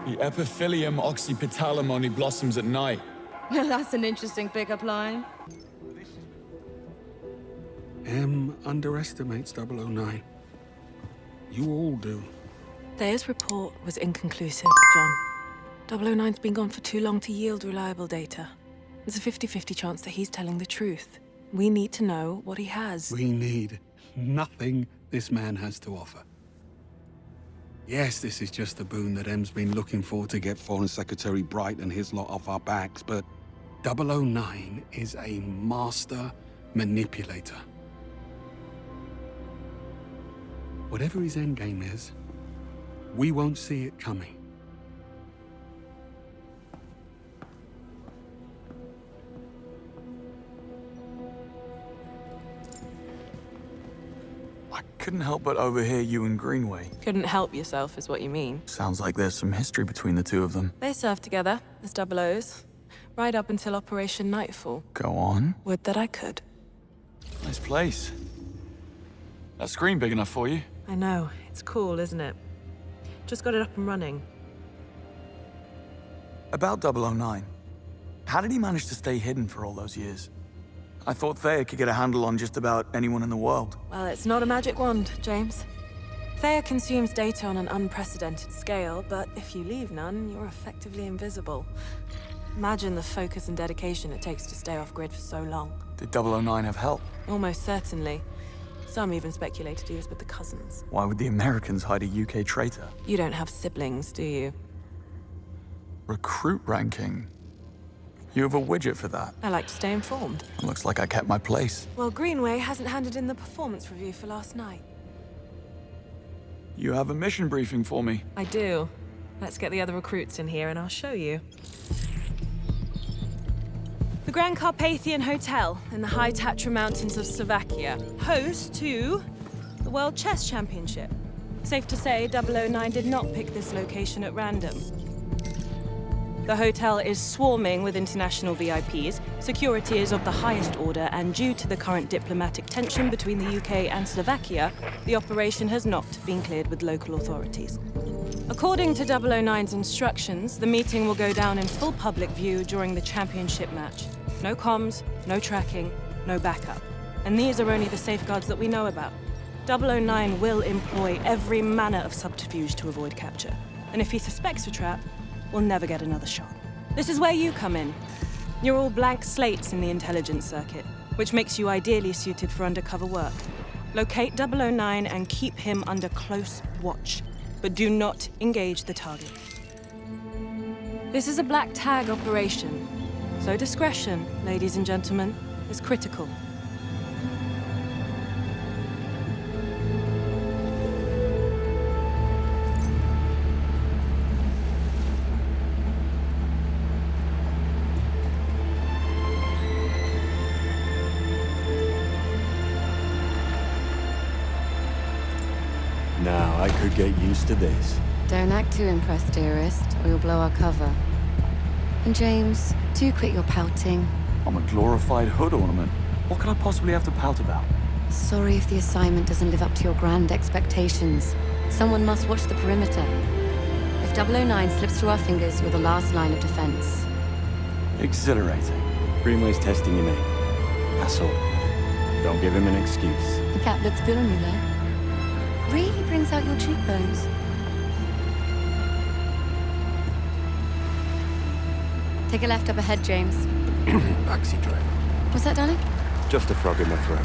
The epiphylium oxypetalum only blossoms at night. That's an interesting pickup line. M underestimates 009. You all do. Thea's report was inconclusive, John. 009's been gone for too long to yield reliable data. There's a 50-50 chance that he's telling the truth. We need to know what he has. We need nothing this man has to offer. Yes, this is just a boon that M's been looking for to get Foreign Secretary Bright and his lot off our backs, but 009 is a master manipulator. Whatever his endgame is, we won't see it coming. I couldn't help but overhear you and Greenway. Couldn't help yourself, is what you mean. Sounds like there's some history between the two of them. They served together as double O's, right up until Operation Nightfall. Go on. Would that I could. Nice place. That screen big enough for you? I know. It's cool, isn't it? Just got it up and running. About 009. How did he manage to stay hidden for all those years? I thought Thea could get a handle on just about anyone in the world. Well, it's not a magic wand, James. Thea consumes data on an unprecedented scale, but if you leave none, you're effectively invisible. Imagine the focus and dedication it takes to stay off-grid for so long. Did 009 have help? Almost certainly. Some even speculated he was with the cousins. Why would the Americans hide a UK traitor? You don't have siblings, do you? Recruit ranking. You have a widget for that. I like to stay informed. Looks like I kept my place. Well, Greenway hasn't handed in the performance review for last night. You have a mission briefing for me. I do. Let's get the other recruits in here and I'll show you. The Grand Carpathian Hotel in the high Tatra Mountains of Slovakia, host to the World Chess Championship. Safe to say, 009 did not pick this location at random. The hotel is swarming with international VIPs, security is of the highest order, and due to the current diplomatic tension between the UK and Slovakia, the operation has not been cleared with local authorities. According to 009's instructions, the meeting will go down in full public view during the championship match. No comms, no tracking, no backup. And these are only the safeguards that we know about. 009 will employ every manner of subterfuge to avoid capture. And if he suspects a trap, we'll never get another shot. This is where you come in. You're all blank slates in the intelligence circuit, which makes you ideally suited for undercover work. Locate 009 and keep him under close watch, but do not engage the target. This is a black tag operation, so discretion, ladies and gentlemen, is critical. Now, I could get used to this. Don't act too impressed, dearest, or you'll blow our cover. And James, do quit your pouting. I'm a glorified hood ornament. What could I possibly have to pout about? Sorry if the assignment doesn't live up to your grand expectations. Someone must watch the perimeter. If 009 slips through our fingers, you're the last line of defense. Exhilarating. Greenway's testing you, mate. That's all. Don't give him an excuse. The cap looks good on you, though. Really brings out your cheekbones. Take a left up ahead, James. Backseat driver. What's that, darling? Just a frog in my throat.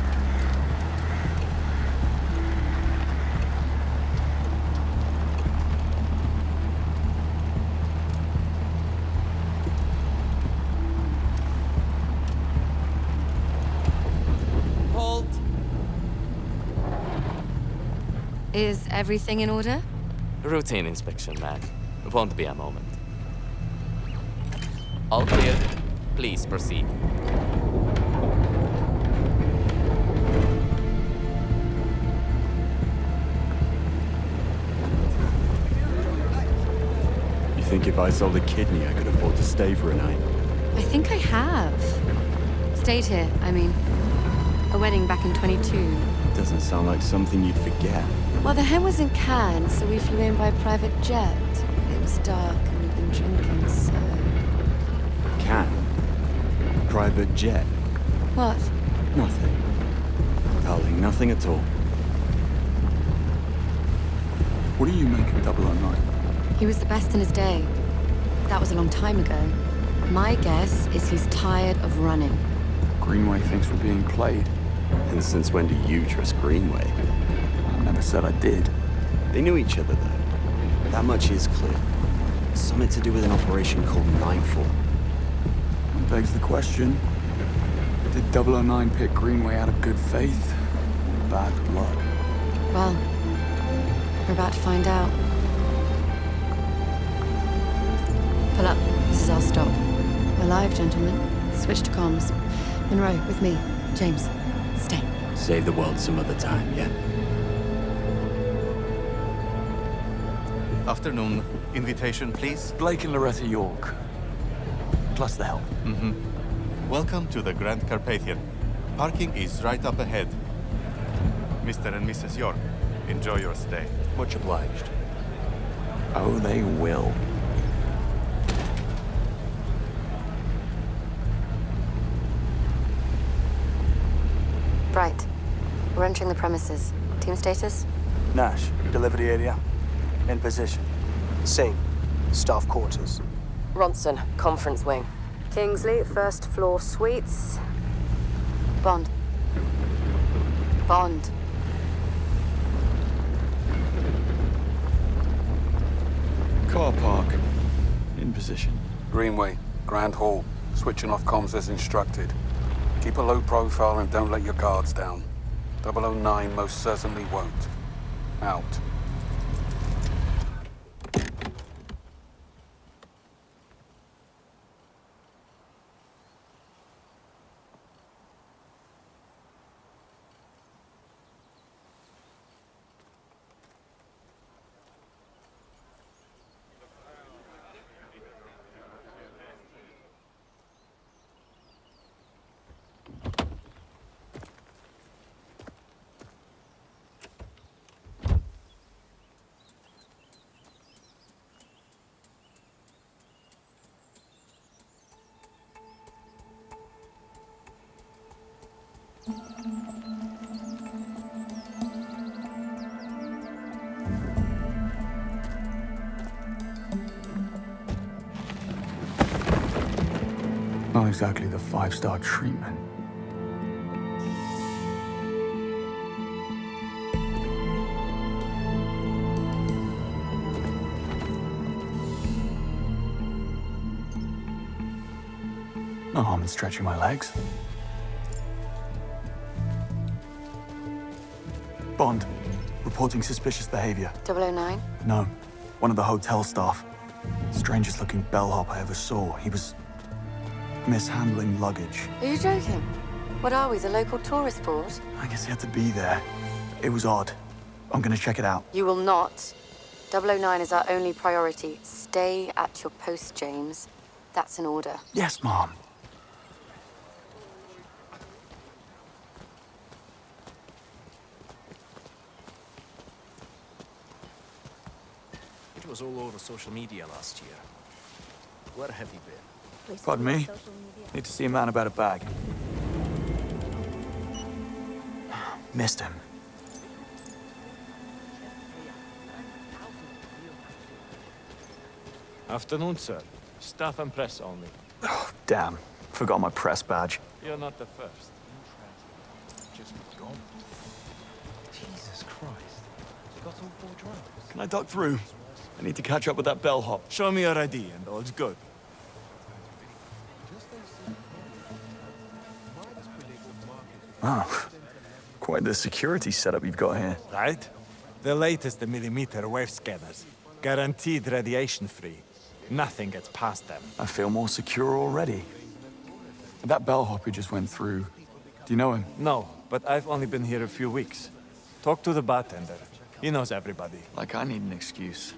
Halt! Is everything in order? Routine inspection, ma'am. Won't be a moment. All clear. Please proceed. You think if I sold a kidney, I could afford to stay for a night? I think I have. Stayed here, I mean. A wedding back in 22. Doesn't sound like something you'd forget. Well, the hen was in Cannes, so we flew in by private jet. It It's dark and you've been drinking, so... Can. Private jet. What? Nothing. Darling, nothing at all. What do you make of 009? He was the best in his day. That was a long time ago. My guess is he's tired of running. Greenway thinks we're being played. And since when do you trust Greenway? I never said I did. They knew each other, though. That much is clear. Something to do with an operation called Nightfall. That begs the question. Did 009 pick Greenway out of good faith? Or bad blood? Well, we're about to find out. Pull up. This is our stop. We're live, gentlemen. Switch to comms. Monroe, with me. James, stay. Save the world some other time, yeah? Afternoon. Invitation, please. Blake and Loretta York. Plus the help. Welcome to the Grand Carpathian. Parking is right up ahead. Mr. and Mrs. York, enjoy your stay. Much obliged. Oh, they will. Bright. We're entering the premises. Team status? Nash, delivery area. In position. Same. Staff quarters. Ronson, conference wing. Kingsley, first floor suites. Bond. Bond. Car park. In position. Greenway, Grand Hall. Switching off comms as instructed. Keep a low profile and don't let your guards down. 009 most certainly won't. Out. Not exactly the 5-star treatment. No harm in stretching my legs. Bond, reporting suspicious behavior. 009? No, one of the hotel staff. Strangest looking bellhop I ever saw. He was mishandling luggage. Are you joking? What are we, the local tourist board? I guess he had to be there. It was odd. I'm gonna check it out. You will not. 009 is our only priority. Stay at your post, James. That's an order. Yes, Mom. It was all over social media last year. Where have you been? Pardon me? Need to see a man about a bag. Missed him. Afternoon, sir. Staff and press only. Oh, damn. Forgot my press badge. You're not the first. Just gone. Jesus Christ. You got all 4 drums. Can I duck through? I need to catch up with that bellhop. Show me your ID and all's good. Oh, quite the security setup you've got here. Right? The latest millimeter wave scanners. Guaranteed radiation-free. Nothing gets past them. I feel more secure already. That bellhop who just went through, do you know him? No, but I've only been here a few weeks. Talk to the bartender. He knows everybody. Like I need an excuse.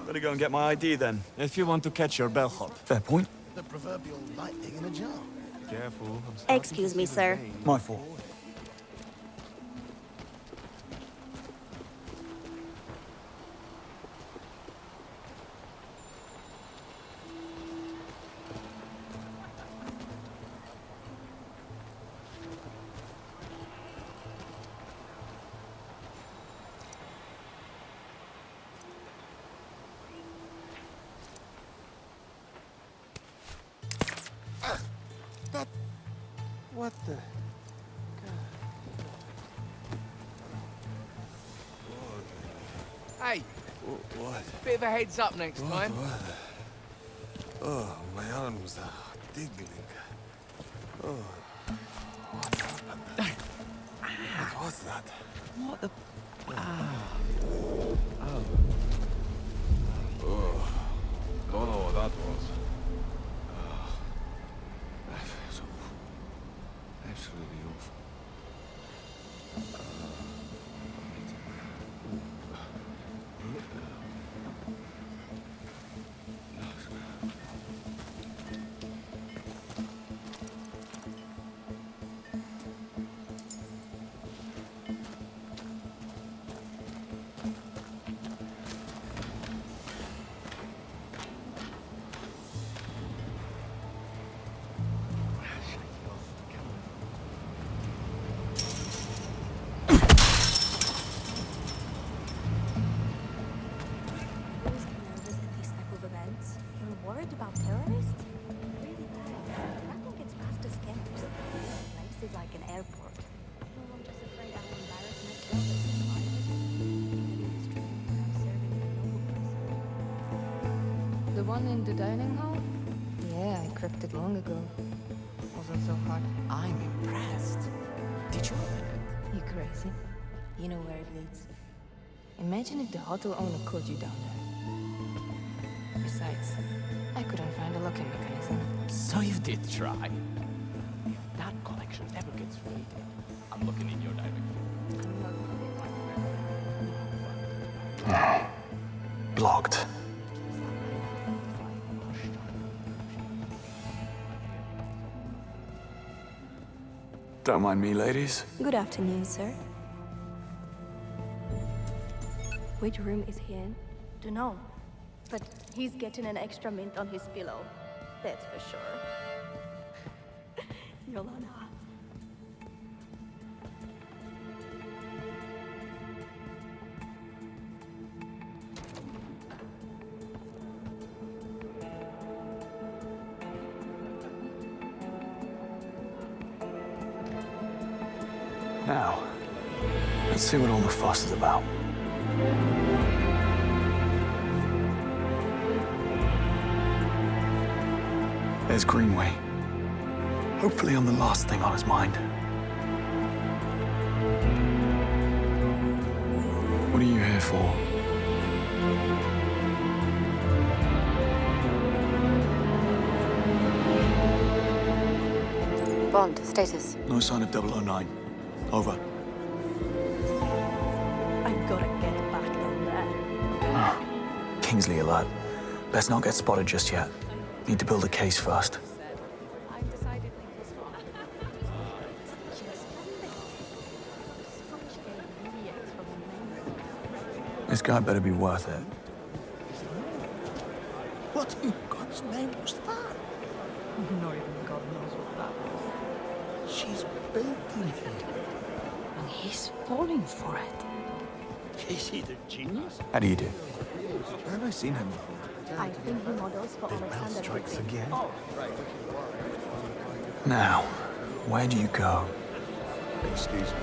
Better go and get my ID then. If you want to catch your bellhop. Fair point. The proverbial lightning in a jar. Careful. Excuse me, sir. My fault. What the? Hey! What? Bit of a heads up next time. What? Oh, my arms are tingling. Oh. What happened? What was that? What the? Oh. Don't know what that was. I feel so absolutely awful. Worried about terrorists? Really bad. Nothing gets past the scanners. The place is like an airport. No, I'm just afraid I'll embarrass myself as a The one in the dining hall? Yeah, I cracked it long ago. Wasn't so hard. I'm impressed. Did you open it? You crazy? You know where it leads. Imagine if the hotel owner caught you down there. Besides, I couldn't find a locking mechanism. So you did try. That collection never gets raided. I'm looking in your direction. Blocked. Don't mind me, ladies. Good afternoon, sir. Which room is he in? Dunno. But he's getting an extra mint on his pillow. That's for sure. Yolanda. Now, let's see what all the fuss is about. There's Greenway. Hopefully I'm the last thing on his mind. What are you here for? Bond, status. No sign of 009. Over. I've gotta get back down there. Kingsley alert. Best not get spotted just yet. Need to build a case first. This guy better be worth it. What in God's name was that? Not even God knows what that was. She's building it. And he's falling for it. Is he the genius? How do you do? Where have I seen him before? I think he models for Alexander. Strikes again. Now, where do you go? Excuse me.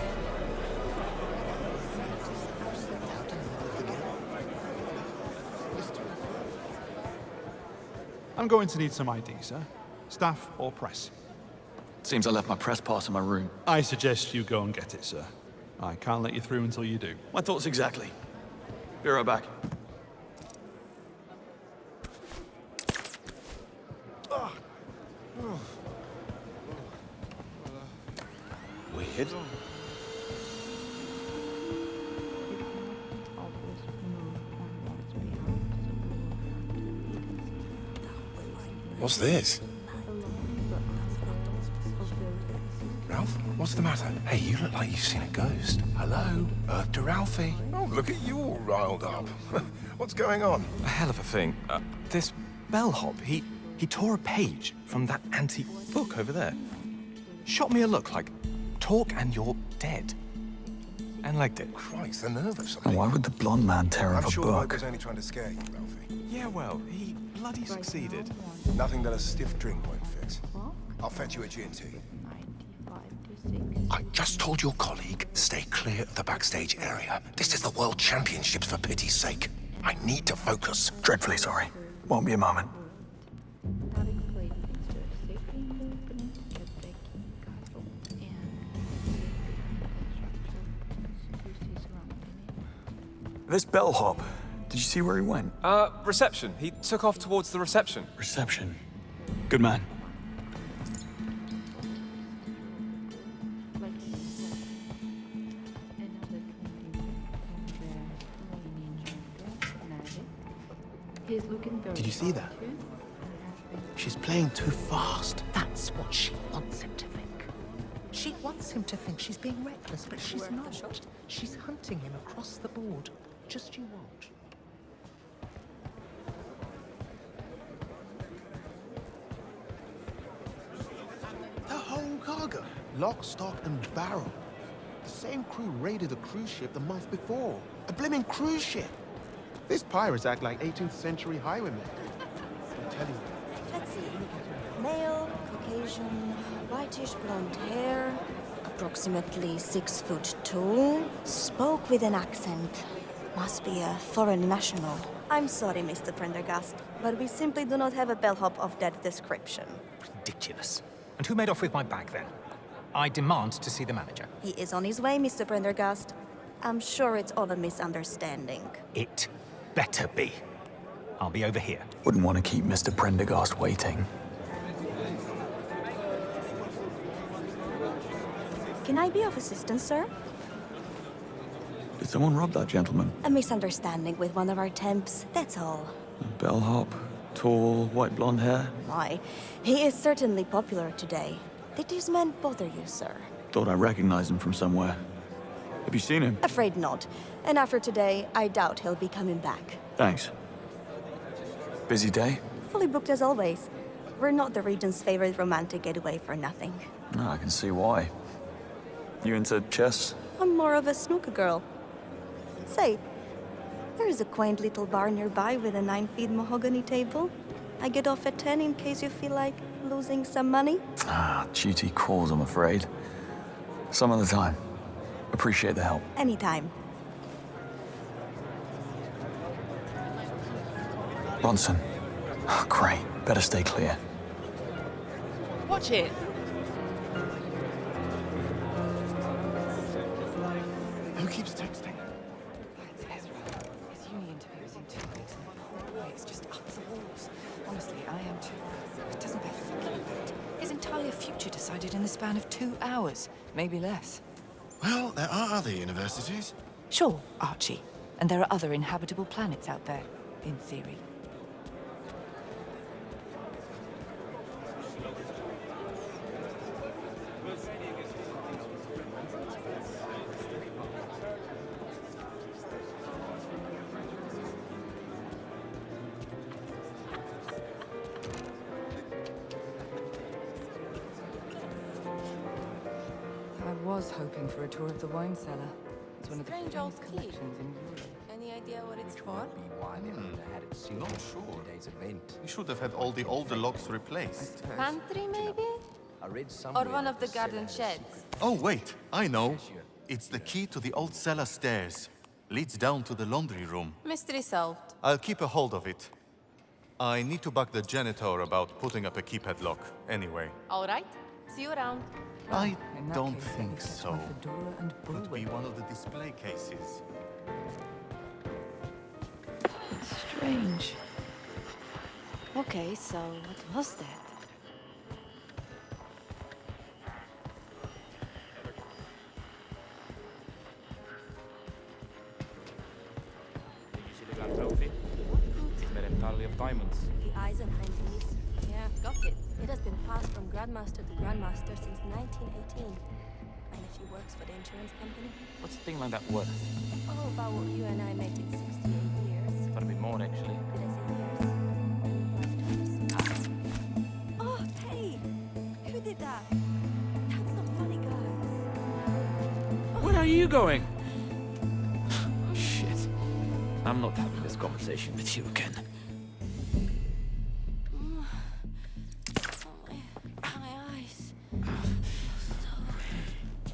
I'm going to need some ID, sir. Staff or press? Seems I left my press pass in my room. I suggest you go and get it, sir. I can't let you through until you do. My thoughts exactly. Be right back. Weird. What's this? Ralph, what's the matter? Hey, you look like you've seen a ghost. Hello? To Ralphie. Oh, look at you all riled up. What's going on? A hell of a thing. This bellhop, he tore a page from that antique book over there. Shot me a look like, talk and you're dead. And legged it. Christ, the nerve of And something. why would the blonde man tear up I'm a sure book? Mike was only trying to scare you, Ralphie. Yeah, well, he bloody succeeded. Nothing that a stiff drink won't fix. I'll fetch you a G&T. I just told your colleague, stay clear of the backstage area. This is the World Championships, for pity's sake. I need to focus. Dreadfully sorry. Won't be a moment. This bellhop, did you see where he went? Reception. He took off towards the reception. Reception. Good man. Did you see that? She's playing too fast. That's what she wants him to think. She wants him to think she's being reckless, but she's not. She's hunting him across the board. Just you watch. The whole cargo. Lock, stock, and barrel. The same crew raided a cruise ship the month before. A blimmin' cruise ship. These pirates act like 18th century highwaymen. I'm telling you. Let's see. Male, Caucasian, whitish blonde hair, approximately 6'2", spoke with an accent. Must be a foreign national. I'm sorry, Mr. Prendergast, but we simply do not have a bellhop of that description. Ridiculous. And who made off with my bag then? I demand to see the manager. He is on his way, Mr. Prendergast. I'm sure it's all a misunderstanding. It better be. I'll be over here. Wouldn't want to keep Mr. Prendergast waiting. Can I be of assistance, sir? Did someone rob that gentleman? A misunderstanding with one of our temps, that's all. A bellhop, tall, white blonde hair. Why, he is certainly popular today. Did these men bother you, sir? Thought I recognized him from somewhere. Have you seen him? Afraid not. And after today, I doubt he'll be coming back. Thanks. Busy day? Fully booked as always. We're not the region's favorite romantic getaway for nothing. No, I can see why. You into chess? I'm more of a snooker girl. Say, there is a quaint little bar nearby with a 9-feet mahogany table. I get off at 10 in case you feel like losing some money. Ah, duty calls, I'm afraid. Some other time. Appreciate the help. Anytime. Bronson. Oh, great. Better stay clear. Watch it. Who keeps texting? His uni interview is in 2 weeks, and poor boy is just up the walls. Honestly, I am too. It doesn't bear thinking about. His entire future decided in the span of 2 hours, maybe less. Well, there are other universities. Sure, Archie. And there are other inhabitable planets out there, in theory. I was hoping for a tour of the wine cellar. It's one of the Strange old finest key. collections in Europe. Any idea what it's for? Not sure. We should have had all the older locks replaced. Pantry, maybe? Or one of the garden sheds? Oh, wait. I know. It's the key to the old cellar stairs. Leads down to the laundry room. Mystery solved. I'll keep a hold of it. I need to bug the janitor about putting up a keypad lock, anyway. All right. See you around. I In that don't case, let me think fetch so. my fedora and Could be bullwhip. one of the display cases. Strange. Okay, so what was that? Did you see the Grand Trophy? It's made entirely of diamonds. The Eisenheim piece. Yeah, got it. It has been passed from Grandmaster to Grandmaster since 1918. My nephew works for the insurance company. What's a thing like that worth? Oh, about what you and I make in 68 years. Got a bit more, actually. Did I say years? Lifetimes. Oh, hey! Who did that? That's not funny, guys. Where are you going? Shit. I'm not having this conversation with you again. My eyes. So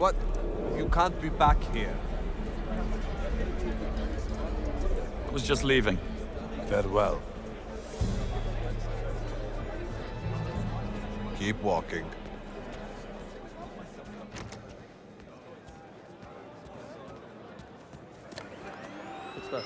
What? You can't be back here. I was just leaving. Farewell. Keep walking. What's that?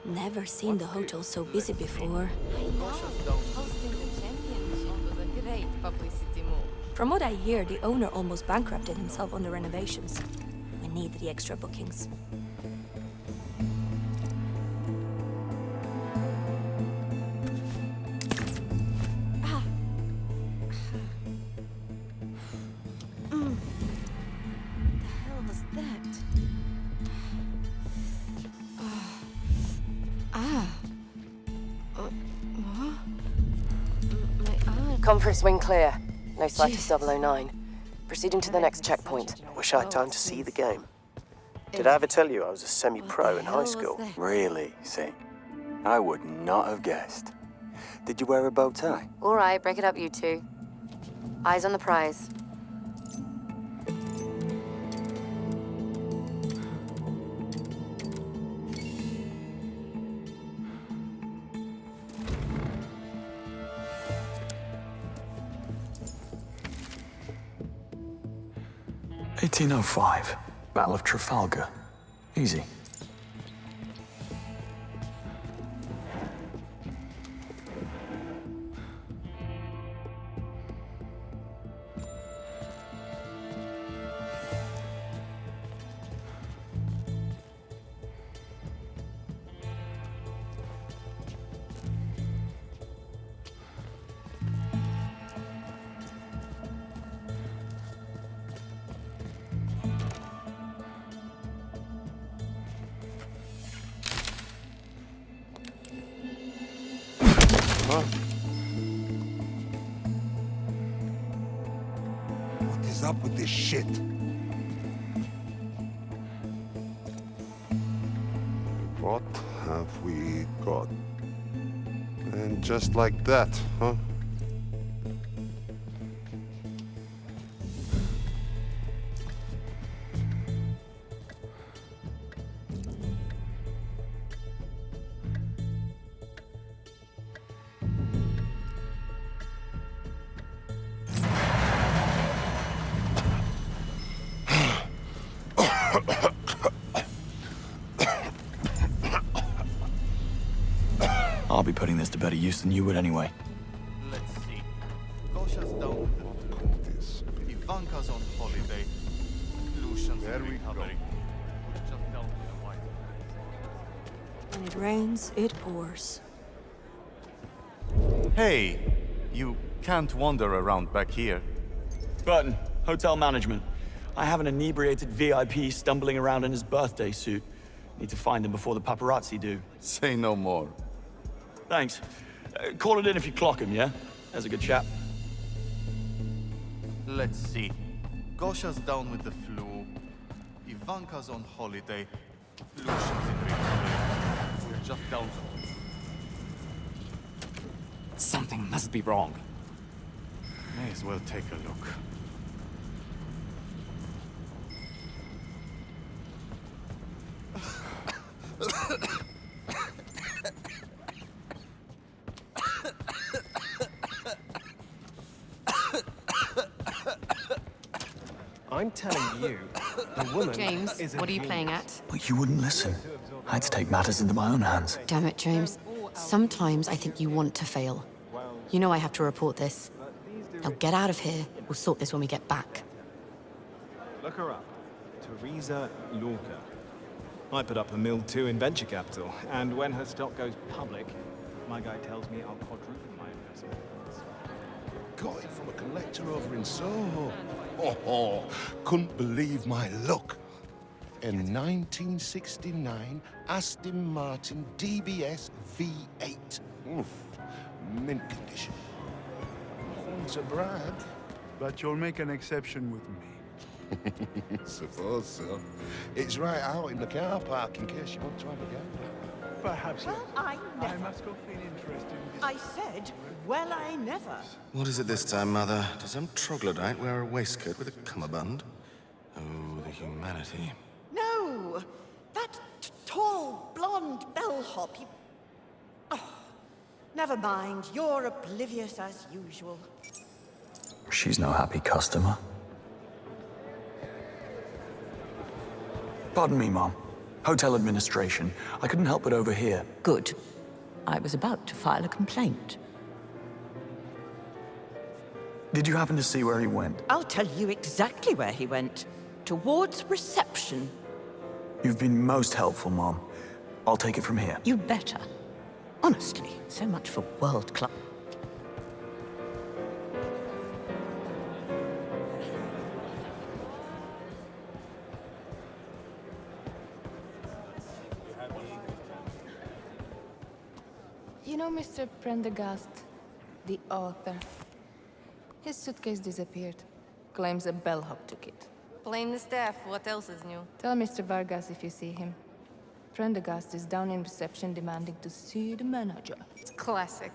Never seen the hotel so busy before. Hosting the championship was a great publicity move. From what I hear, the owner almost bankrupted himself on the renovations. We need the extra bookings. Conference wing clear. No sight of 009. Proceeding to the next checkpoint. I wish I had time to see the game. Did I ever tell you I was a semi-pro in high school? Really? See? I would not have guessed. Did you wear a bow tie? All right, break it up, you two. Eyes on the prize. "1805, Battle of Trafalgar. Easy." What is up with this shit? What have we got? And just like that, huh? I'll be putting this to better use than you would anyway. Let's see. Gosha's down with the flu. Ivanka's on holiday. Lucian's in recovery. We've just dealt with a white. When it rains, it pours. Hey, you can't wander around back here. Burton, hotel management. I have an inebriated VIP stumbling around in his birthday suit. Need to find him before the paparazzi do. Say no more. Thanks. Call it in if you clock him, yeah? There's a good chap. Let's see. Gosha's down with the flu. Ivanka's on holiday. Lucian's in recovery. We're just down. Something must be wrong. May as well take a look. I'm telling you, the woman James, is what are you playing at? Well, you wouldn't listen. I had to take matters into my own hands. Damn it, James. Sometimes I think you want to fail. You know I have to report this. Now get out of here. We'll sort this when we get back. Look her up. Teresa Lorca. I put up a mill too in venture capital, and when her stock goes public, my guy tells me I'll quadruple my investment. Got it from a collector over in Soho. Oh, couldn't believe my luck. A 1969 Aston Martin DBS V8. Oof, mint condition. Nothing to brag. But you'll make an exception with me. Suppose so. It's right out in the car park in case you want to have a go. perhaps Well, I never. must have been interested in this. I said, well, I never. What is it this time, Mother? Does some troglodyte wear a waistcoat with a cummerbund? Oh, the humanity. No, that tall, blonde bellhop. Oh, never mind. You're oblivious as usual. She's no happy customer. Pardon me, Mom. Hotel administration. I couldn't help but overhear. Good. I was about to file a complaint. Did you happen to see where he went? I'll tell you exactly where he went. Towards reception. You've been most helpful, Mom. I'll take it from here. You better. Honestly, so much for world class. You know Mr. Prendergast, the author? His suitcase disappeared. Claims a bellhop took it. Blame the staff. What else is new? Tell Mr. Vargas if you see him. Prendergast is down in reception demanding to see the manager. It's classic.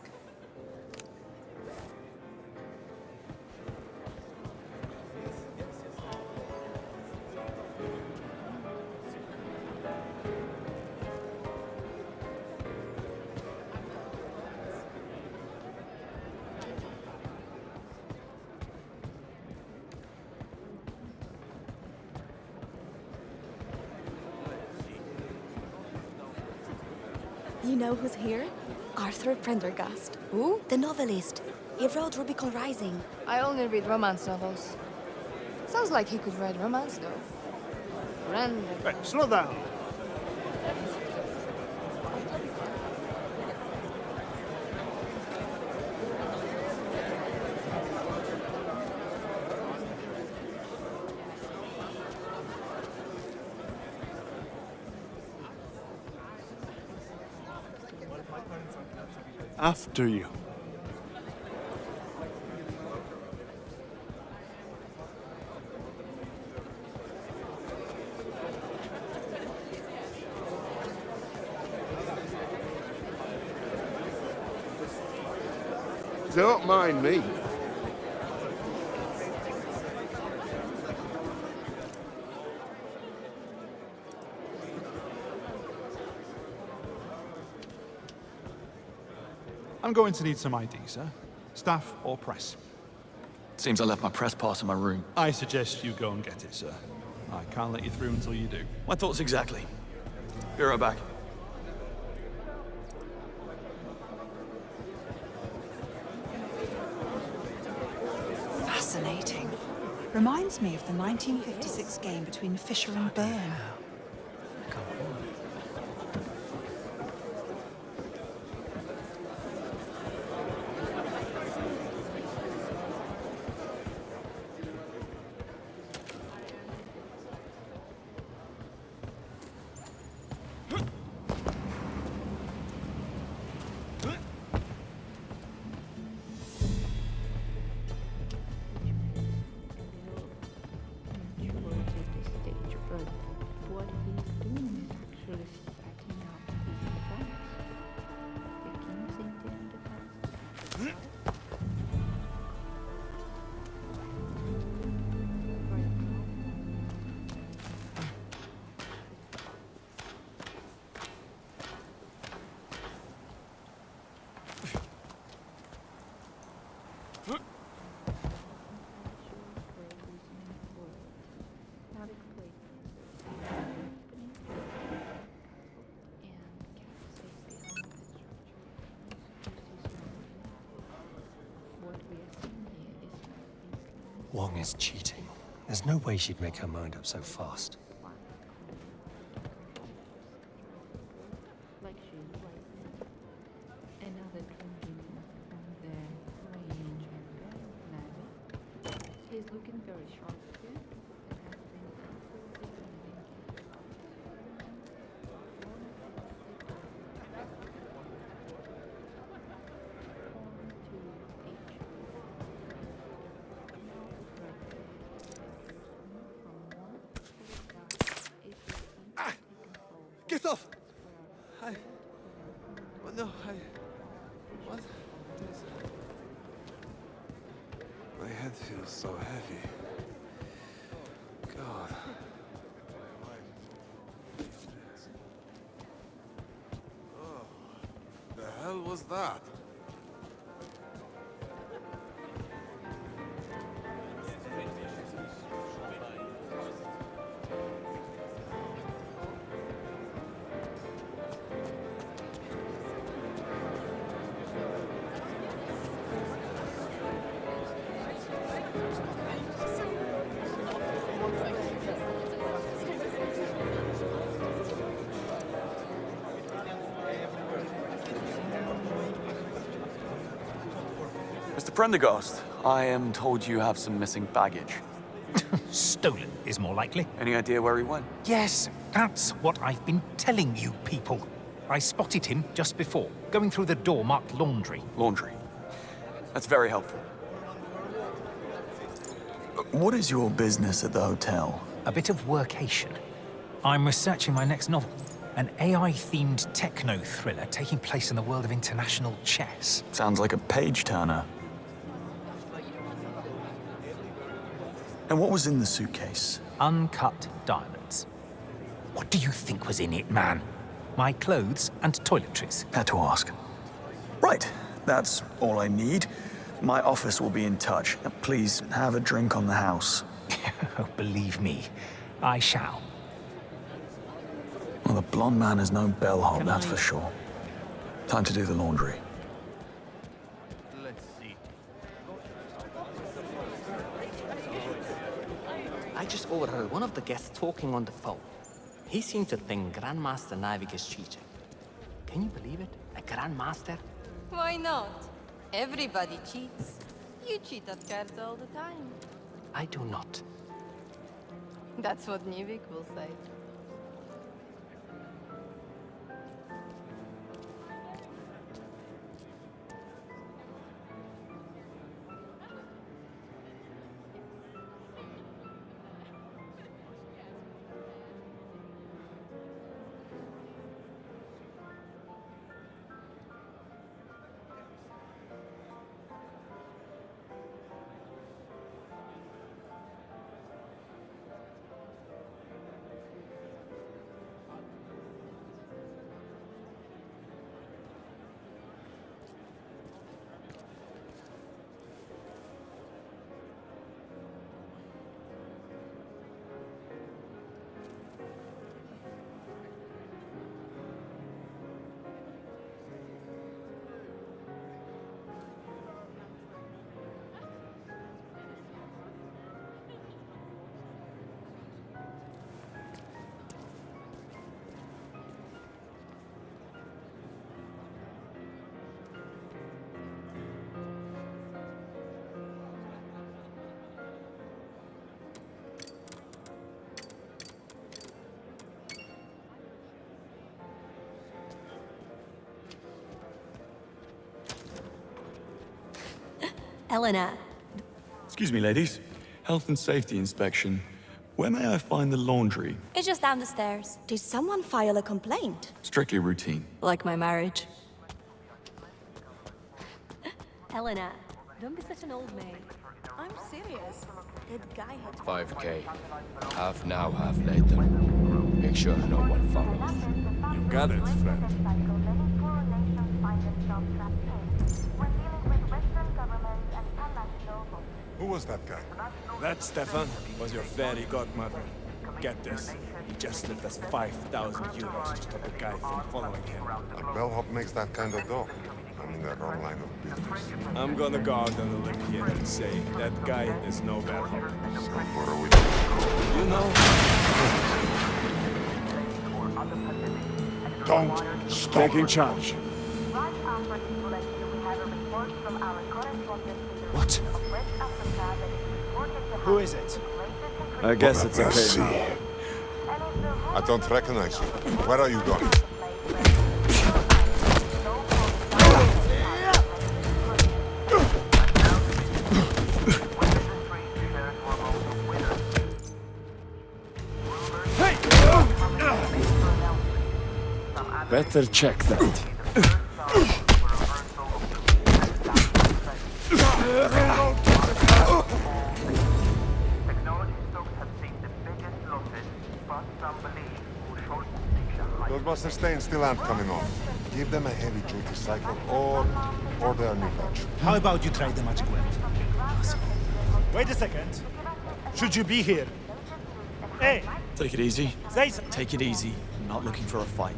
You know who's here? Arthur Prendergast. Who? The novelist. He wrote Rubicon Rising. I only read romance novels. Sounds like he could write romance, though. Hey, slow down. After you. Don't mind me. I'm going to need some ID, sir. Staff or press. Seems I left my press pass in my room. I suggest you go and get it, sir. I can't let you through until you do. My thoughts exactly. Be right back. Fascinating. Reminds me of the 1956 game between Fisher and Byrne. Wong is cheating. There's no way she'd make her mind up so fast. He's looking very sharp too. Get off! no, what? My head feels so heavy. God. Oh, the hell was that? Mr. Prendergast, I am told you have some missing baggage. Stolen is more likely. Any idea where he went? Yes, that's what I've been telling you people. I spotted him just before, going through the door marked laundry. Laundry. That's very helpful. What is your business at the hotel? A bit of workation. I'm researching my next novel. An AI-themed techno-thriller taking place in the world of international chess. Sounds like a page-turner. And what was in the suitcase? Uncut diamonds. What do you think was in it, man? My clothes and toiletries. Had to ask. Right, that's all I need. My office will be in touch. Please have a drink on the house. Oh, believe me, I shall. Well, the blonde man is no bellhop, that's for sure. Time to do the laundry. Let's see. I just overheard one of the guests talking on the phone. He seemed to think Grandmaster Navik is cheating. Can you believe it? A Grandmaster? Why not? Everybody cheats. You cheat at cards all the time. I do not. That's what Nivik will say. Eleanor. Excuse me, ladies. Health and safety inspection. Where may I find the laundry? It's just down the stairs. Did someone file a complaint? Strictly routine. Like my marriage. Eleanor, don't be such an old maid. I'm serious. That guy had 5K. Half now, half later. Make sure no one follows. You got it, friend. Who was that guy? That, Stefan, was your fairy godmother. Get this. He just slipped us 5,000 euros to stop a guy from following him. A bellhop makes that kind of dough. I'm in the wrong line of business. I'm gonna go out on a limb here and say that guy is no bellhop. So what are we You know... Don't stop! Taking charge. What? Who is it? I guess it's okay see. now. I don't recognize you. Where are you going? Better check that. Those Buster Stains still aren't coming off. Give them a heavy-duty cycle or they are new batch. How about you try the magic wand? Wait a second. Should you be here? Hey! Take it easy. Say so. Take it easy. I'm not looking for a fight.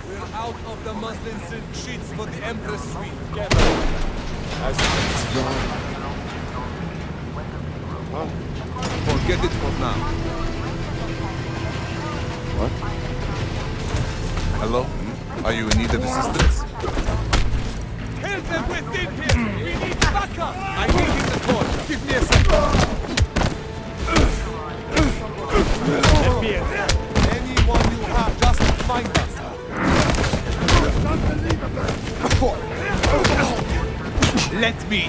We're out of the muslin silk sheets for the Empress Suite. Get Forget it for now. What? Hello? Are you in need of assistance? Help them within here! We need backup! I need him the torch. Give me a second. Anyone you have, just find us. Let me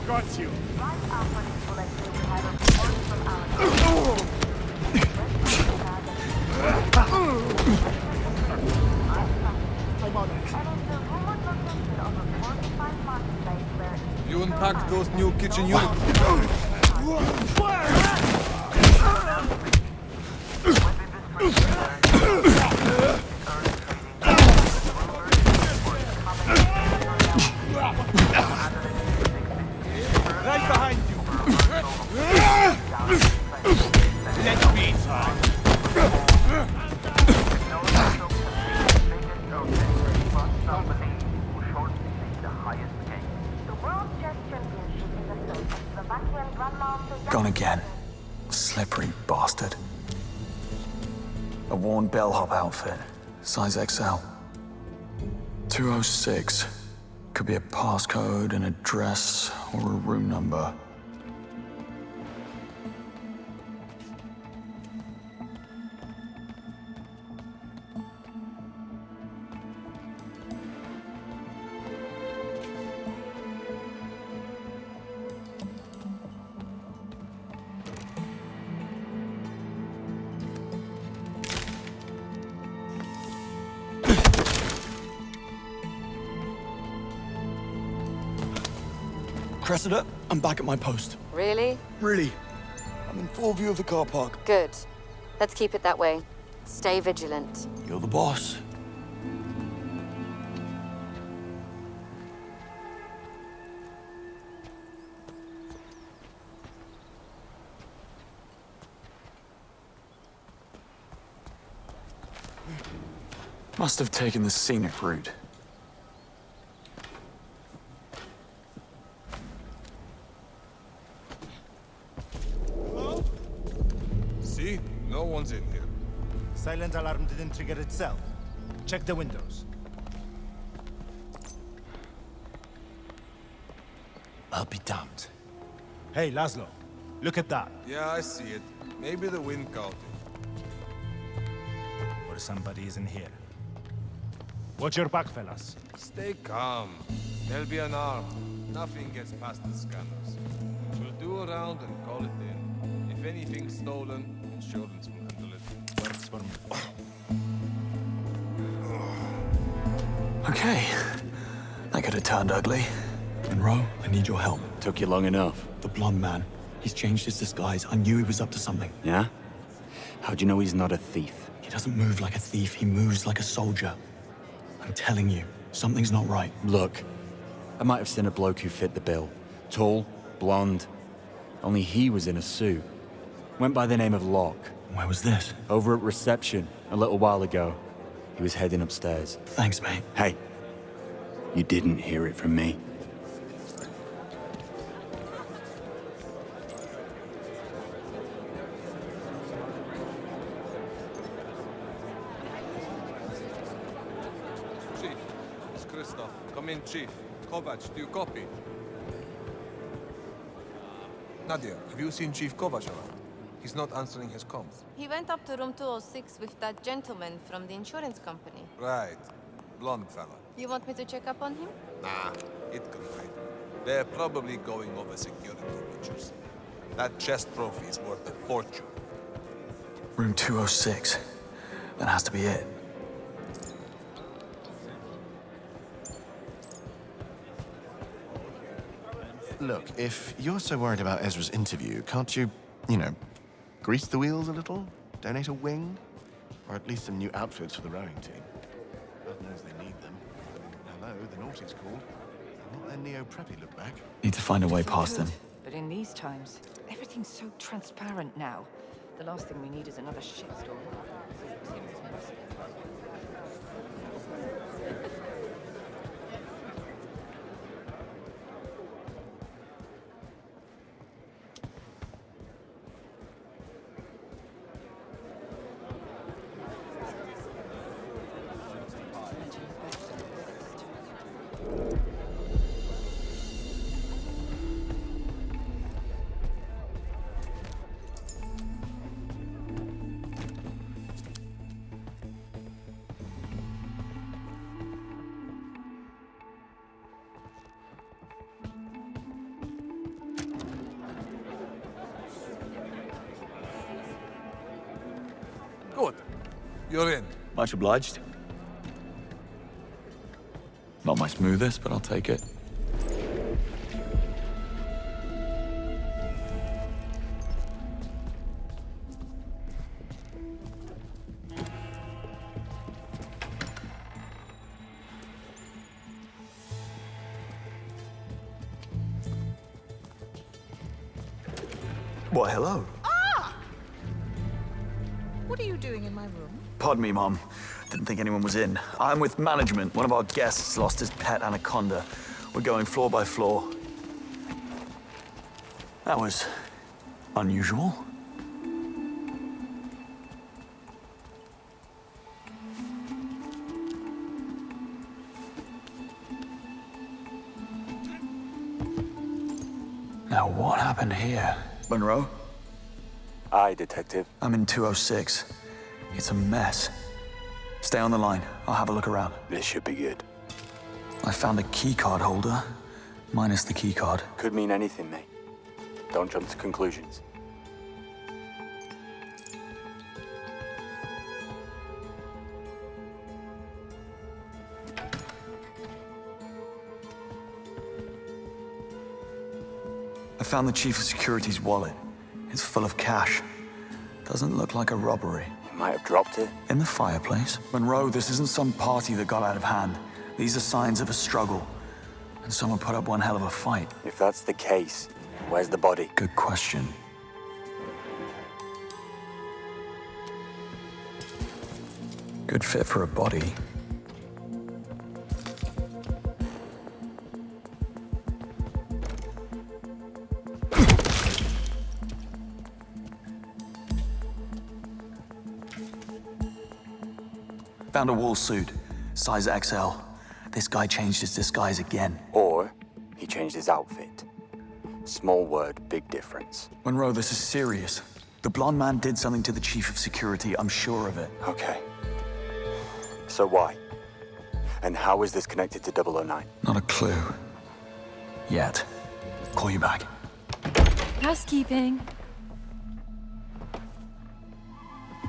Got you. You unpack those new kitchen units. Right behind you. Let me try. Gone again. Slippery bastard. A worn bellhop outfit. Size XL. 206. Could be a passcode, an address, or a room number. Cressida, I'm back at my post. Really? Really. I'm in full view of the car park. Good. Let's keep it that way. Stay vigilant. You're the boss. Must have taken the scenic route. See? No one's in here. Silent alarm didn't trigger itself. Check the windows. I'll be damned. Hey, Laszlo. Look at that. Yeah, I see it. Maybe the wind caught it. Or somebody is in here. Watch your back, fellas. Stay calm. There'll be an arm. Nothing gets past the scanners. We'll do a round and call it in. If anything's stolen, insurance will handle it. Works for me. Okay. That could have turned ugly. Monroe, I need your help. Took you long enough. The blonde man. He's changed his disguise. I knew he was up to something. Yeah? How'd you know he's not a thief? He doesn't move like a thief. He moves like a soldier. I'm telling you, something's not right. Look, I might have seen a bloke who fit the bill. Tall, blonde. Only he was in a suit. Went by the name of Locke. Where was this? Over at reception, a little while ago. He was heading upstairs. Thanks, mate. Hey, you didn't hear it from me. Chief, it's Christoph. Come in, Chief. Kovac, do you copy? Nadia, have you seen Chief Kovac around? He's not answering his comms. He went up to room 206 with that gentleman from the insurance company. Right. Blonde fella. You want me to check up on him? Nah, it can wait. They're probably going over security pictures. That chess trophy is worth a fortune. Room 206. That has to be it. Look, if you're so worried about Ezra's interview, can't you, grease the wheels a little? Donate a wing? Or at least some new outfits for the rowing team? God knows they need them. Hello, the Nautics called. Not their neo-preppy look back. Need to find a way past them. But in these times, everything's so transparent now. The last thing we need is another shitstorm. Good. You're in. Much obliged. Not my smoothest, but I'll take it. Well, hello. What are you doing in my room? Pardon me, Mom. Didn't think anyone was in. I'm with management. One of our guests lost his pet anaconda. We're going floor by floor. That was unusual. Now, what happened here? Monroe? Aye, Detective. I'm in 206. It's a mess. Stay on the line. I'll have a look around. This should be good. I found a keycard holder, minus the keycard. Could mean anything, mate. Don't jump to conclusions. I found the Chief of Security's wallet. It's full of cash. Doesn't look like a robbery. You might have dropped it. In the fireplace? Monroe, this isn't some party that got out of hand. These are signs of a struggle. And someone put up one hell of a fight. If that's the case, where's the body? Good question. Good fit for a body. Found a wool suit, size XL. This guy changed his disguise again. Or he changed his outfit. Small word, big difference. Monroe, this is serious. The blonde man did something to the Chief of Security, I'm sure of it. Okay. So why? And how is this connected to 009? Not a clue. Yet. Call you back. Housekeeping.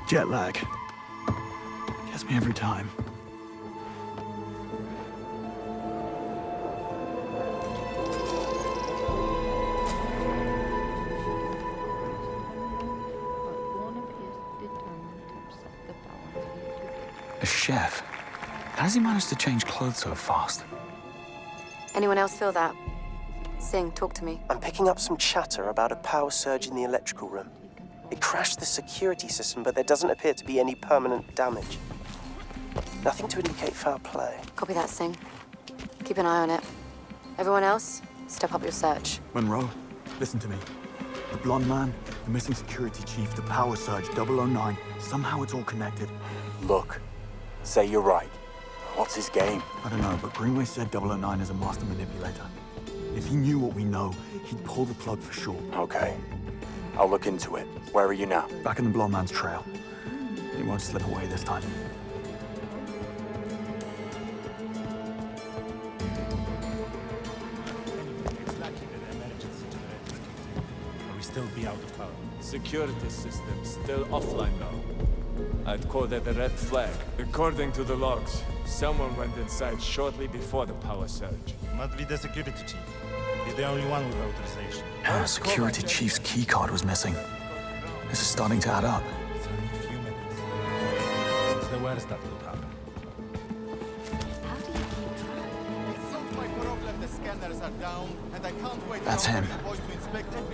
Jet lag. Gets me every time. A chef? How does he manage to change clothes so fast? Anyone else feel that? Sing, talk to me. I'm picking up some chatter about a power surge in the electrical room. It crashed the security system, but there doesn't appear to be any permanent damage. Nothing to indicate foul play. Copy that, Sing. Keep an eye on it. Everyone else, step up your search. Monroe, listen to me. The blonde man, the missing security chief, the power surge, 009. Somehow it's all connected. Look, say you're right. What's his game? I don't know, but Greenway said 009 is a master manipulator. If he knew what we know, he'd pull the plug for sure. Okay. I'll look into it. Where are you now? Back in the blonde man's trail. He won't slip away this time. Are we still be out of power. Security system still offline though. I'd call that a red flag. According to the logs, someone went inside shortly before the power surge. Must be the security chief. He's the only one with authorization. Our security chief's keycard was missing. This is starting to add up. It's only a few minutes. It's the worst that could happen. That's him.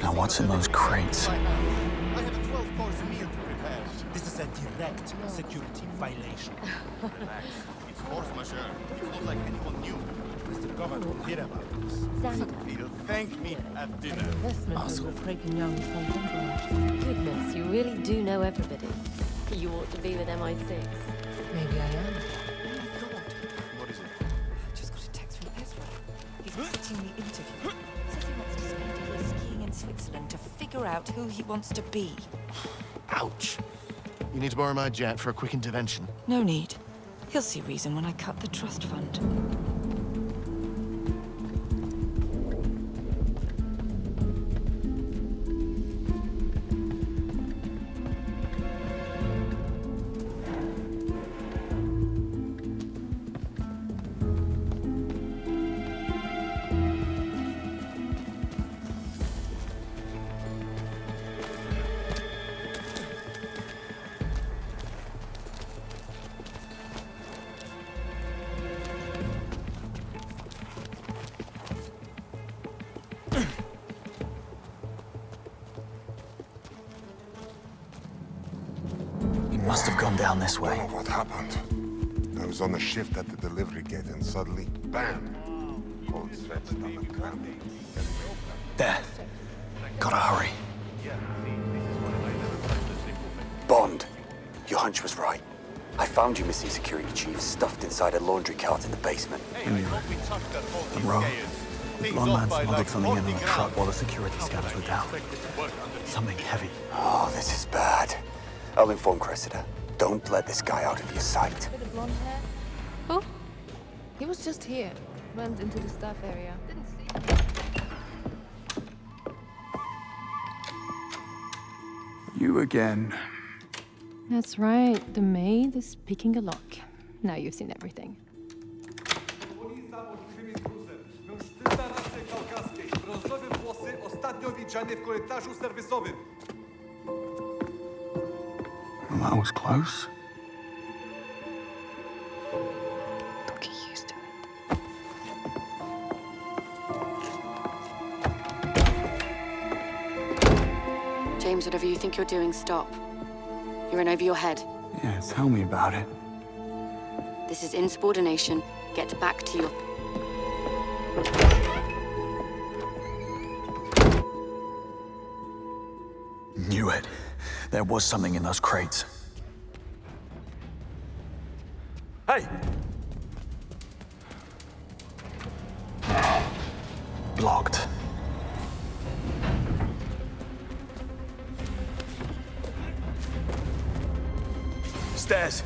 Now what's in those crates? I have a 12-course meal to prepare. This is a direct security violation. Relax. It's force majeure. It's not like anyone knew. Mr. Governor will hear about this. He'll thank me at dinner. Goodness, you really do know everybody. You ought to be with MI6. Maybe I am. What is it? Just got a text from Ezra. He's quitting the interview. Says he wants to spend a year skiing in Switzerland to figure out who he wants to be. Ouch. You need to borrow my jet for a quick intervention. No need. He'll see reason when I cut the trust fund. Must have gone down this way. I don't know what happened. I was on the shift at the delivery gate and suddenly, bam! Cold sweat, stomach cramp. There. Gotta hurry. Bond, your hunch was right. I found you missing security chief stuffed inside a laundry cart in the basement. I'm wrong. The blonde man smuggled something in on a truck while the security scanners were down. Something heavy. Oh, this is bad. I'll inform Cressida. Don't let this guy out of your sight. With the blonde hair? Who? He was just here. Went into the staff area. Didn't see. You again. That's right. The maid is picking a lock. Now you've seen everything. Well, that was close. Don't get used to it. James, whatever you think you're doing, stop. You're in over your head. Yeah, tell me about it. This is insubordination. Get back to your... Knew it. There was something in those crates. Hey! Blocked. Stairs.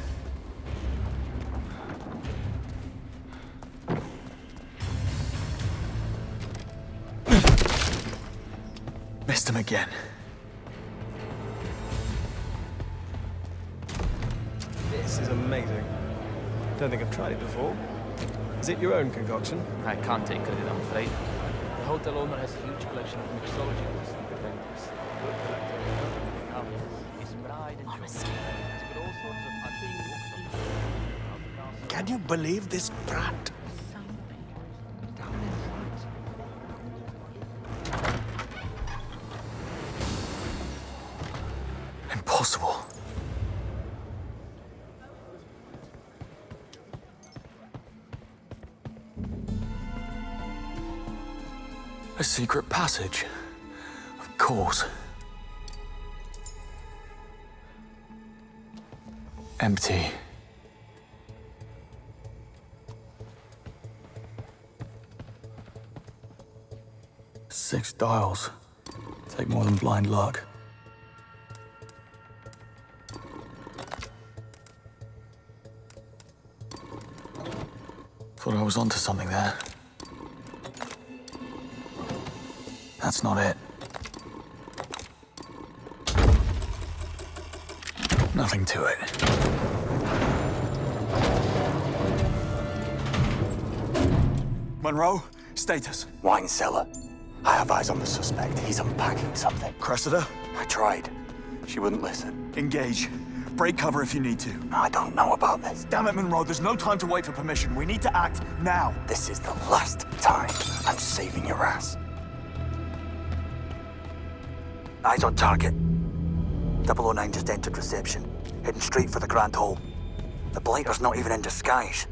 Missed him again. This is amazing. Don't think I've tried it before. Is it your own concoction? I can't take credit, I'm afraid. The hotel owner has a huge collection of mixology books and vendors. Good collector of everything else. His pride and Honestly. with all sorts of antique books. Can you believe this brat? Impossible. A secret passage. Of course. Empty. Six dials. Take more than blind luck. Thought I was onto something there. That's not it. nothing to it. Monroe, status. Wine cellar. I have eyes on the suspect. He's unpacking something. Cressida? I tried. She wouldn't listen. Engage. Break cover if you need to. I don't know about this. Damn it, Monroe, there's no time to wait for permission. We need to act now. This is the last time I'm saving your ass. Eyes on target. 009 just entered reception, heading straight for the Grand Hall. The blighter's not even in disguise.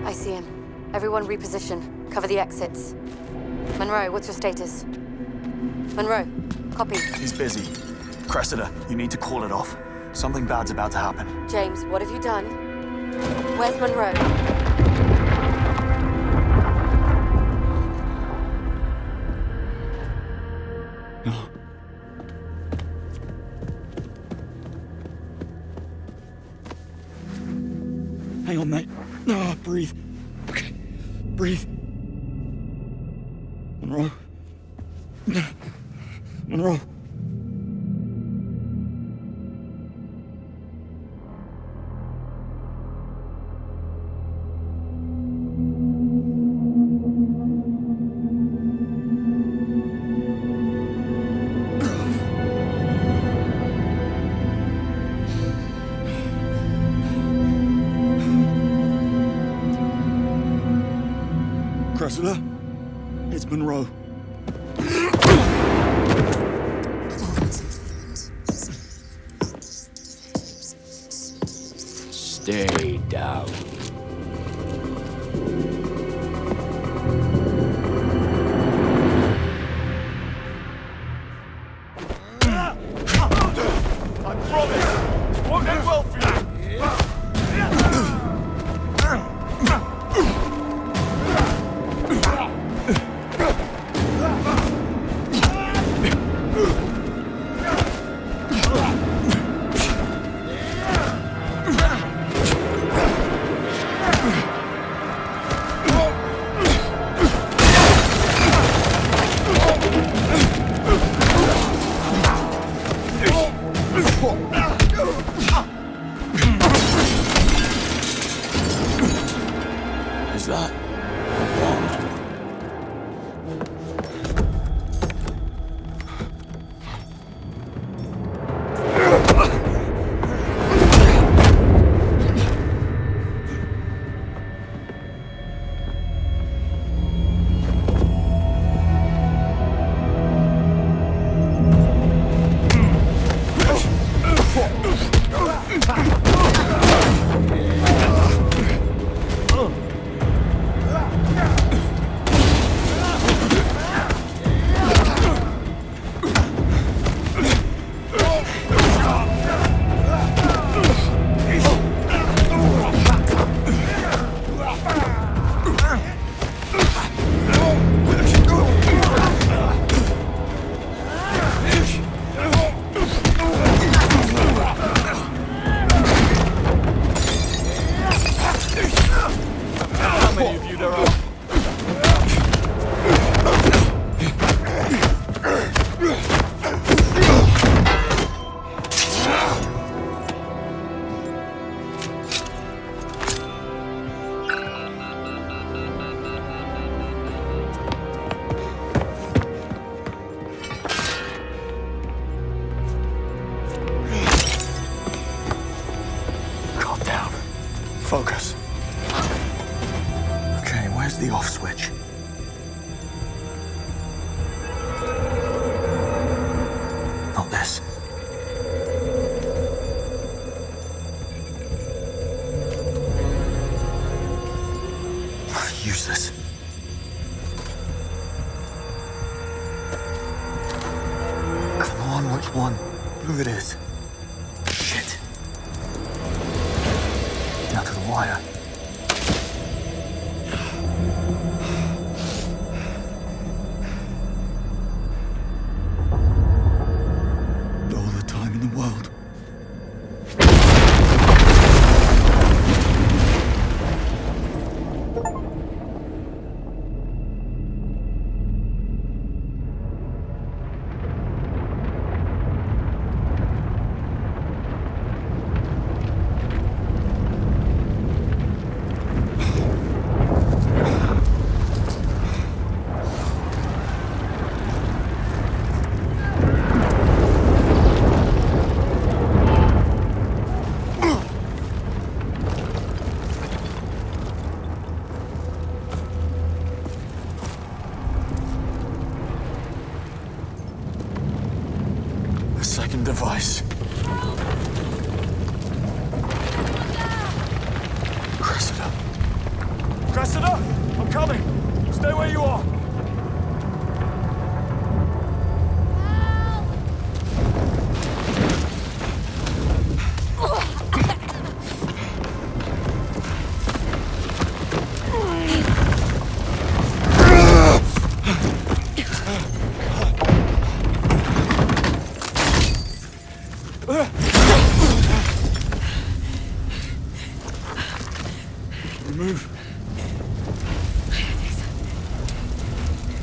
I see him. Everyone reposition. Cover the exits. Monroe, what's your status? Monroe, copy. He's busy. Cressida, you need to call it off. Something bad's about to happen. James, what have you done? Where's Monroe? No. Hang on, mate. No, breathe. Okay, breathe. Monroe. Monroe. Cressida, it's Monroe. Stay down. I promise, it won't end well for you. Is that one? How many of you there are? Calm down. Focus. Okay, where's the off switch? Not this. Useless. Come on, which one? Blue it is. Shit. Now to the wire. second device. Cressida. Cressida! I'm coming! Stay where you are! Move.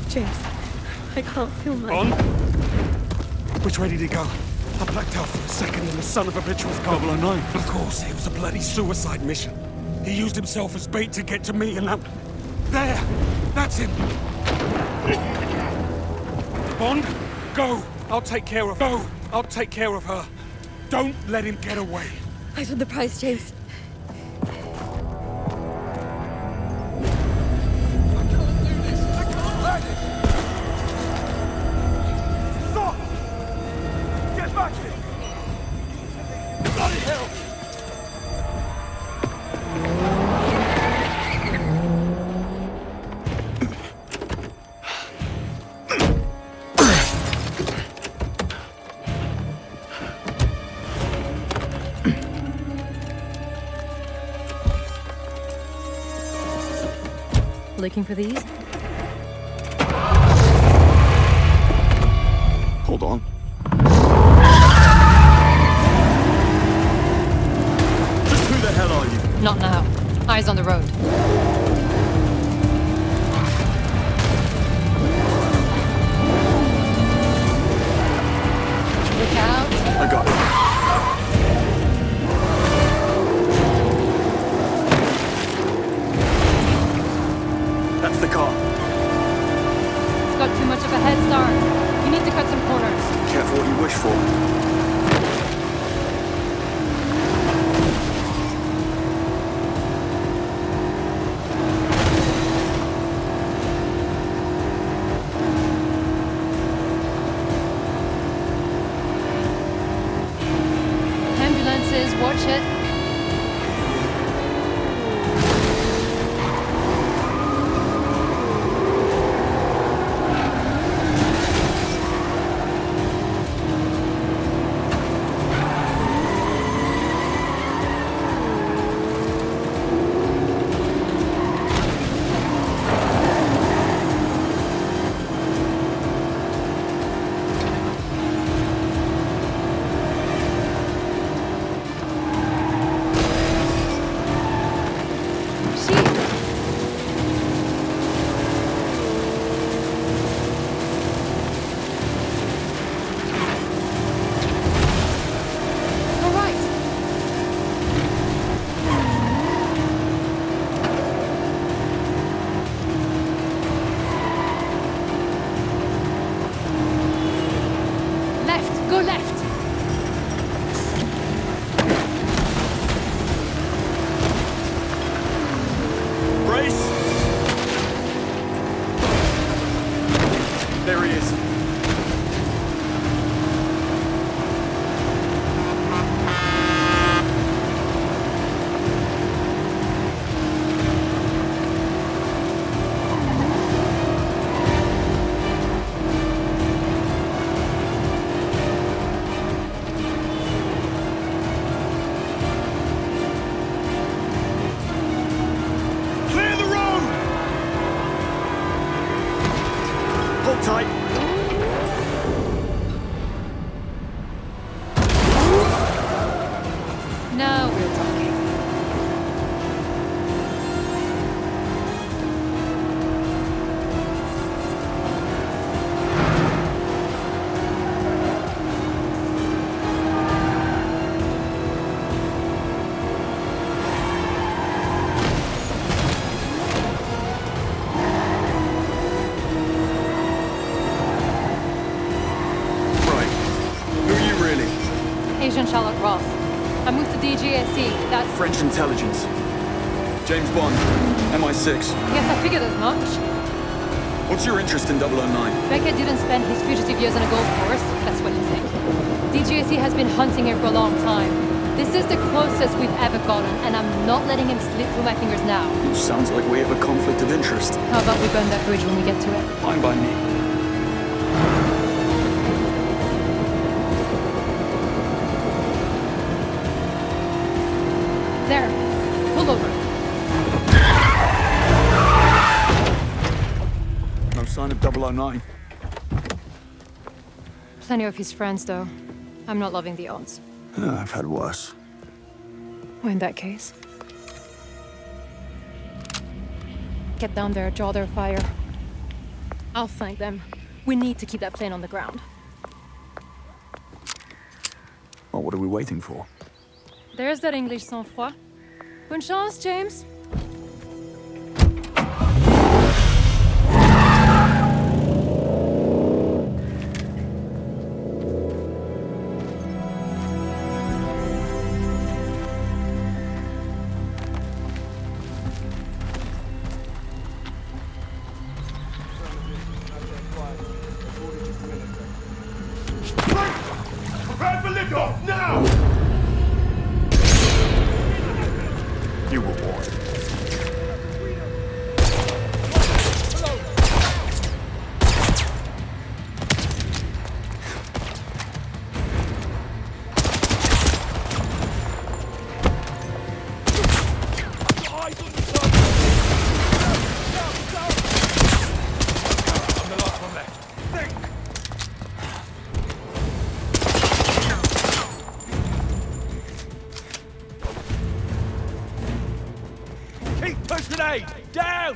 James, I can't feel my... On? Which way did he go? I blacked out for a second and the son of a bitch was gone. 009. Of course, it was a bloody suicide mission. He used himself as bait to get to me and I'm... There! That's him! Bond, go! I'll take care of her. Go! I'll take care of her. Don't let him get away. Eyes on the prize, James. Stop! Get back here! Bloody hell! Looking for these? Hold on. Just who the hell are you? Not now. Eyes on the road. Look out. I got it. That's the car. It's got too much of a head start. You need to cut some corners. Careful what you wish for. Ambulances, watch it. Go left! Brace! There he is. Hold tight. Now we're talking. Agent Charlotte Roth. I'm with the DGSE. That's French intelligence. James Bond, MI6. Yes, I figured as much. What's your interest in 009? Beckett didn't spend his fugitive years on a golf course. That's what you think. obvious he has been hunting here for a long time. This is the closest we've ever gotten, and I'm not letting him slip through my fingers now. Sounds like we have a conflict of interest. How about we burn that bridge when we get to it? Fine by me. There. Pull over. No sign of 009. Plenty of his friends, though. I'm not loving the odds. I've had worse. Well, in that case. Get down there, draw their fire. I'll flank them. We need to keep that plane on the ground. Well, what are we waiting for? There's that English sang-froid. Bonne chance, James. Prepare for liftoff, now! You were warned. Grenade! Down!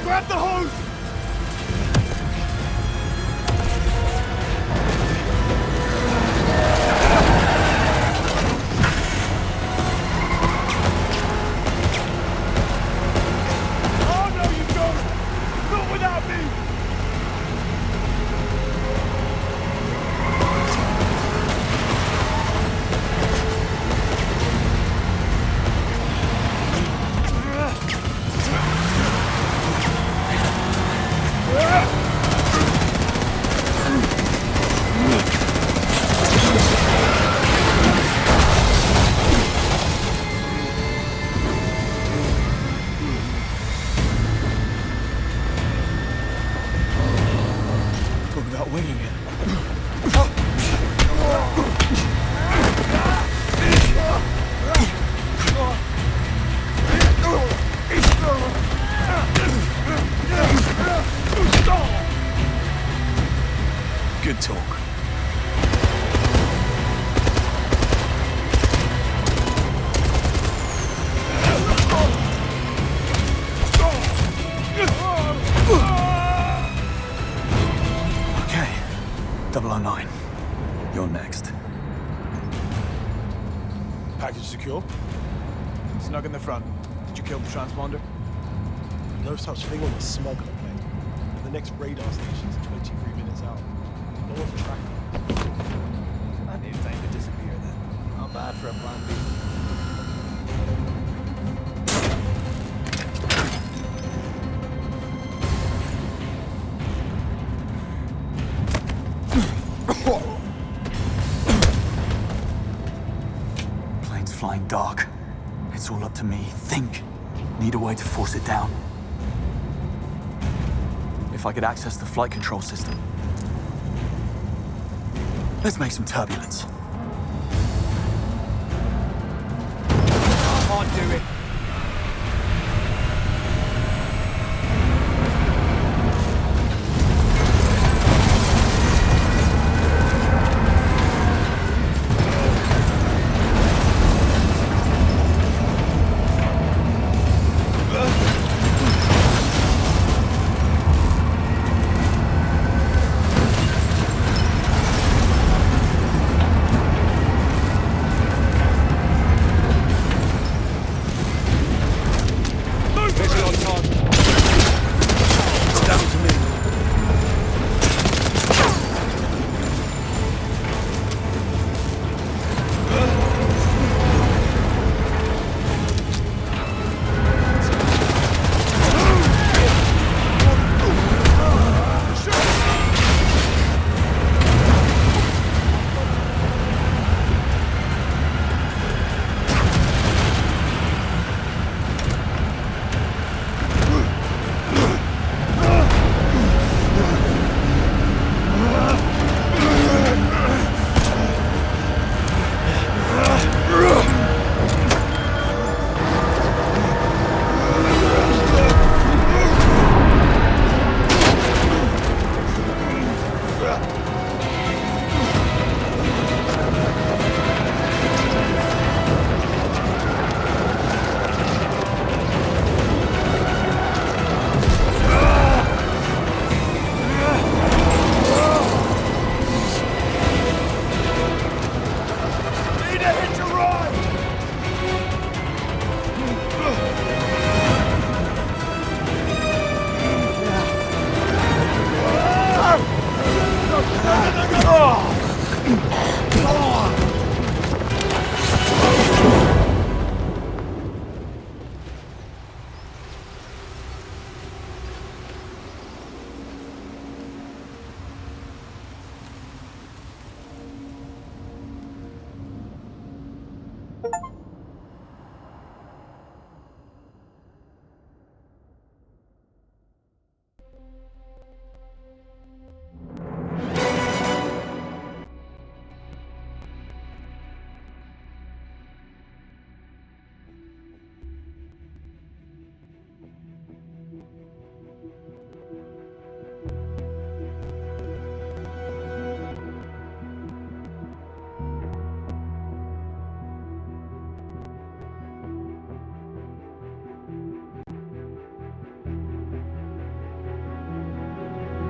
Grab the hose! Oh, no, you don't! Not without me! Talk about winging it. Good talk. Okay, 009. You're next. Package secure? Snug in the front. Did you kill the transponder? No such thing on the smuggler plane. The next radar station's 23 minutes out. No one's tracking us. Plenty of time to disappear then. Not bad for a plan B. Plane's flying dark. It's all up to me. Think. Need a way to force it down. If I could access the flight control system. Let's make some turbulence. Can't do it.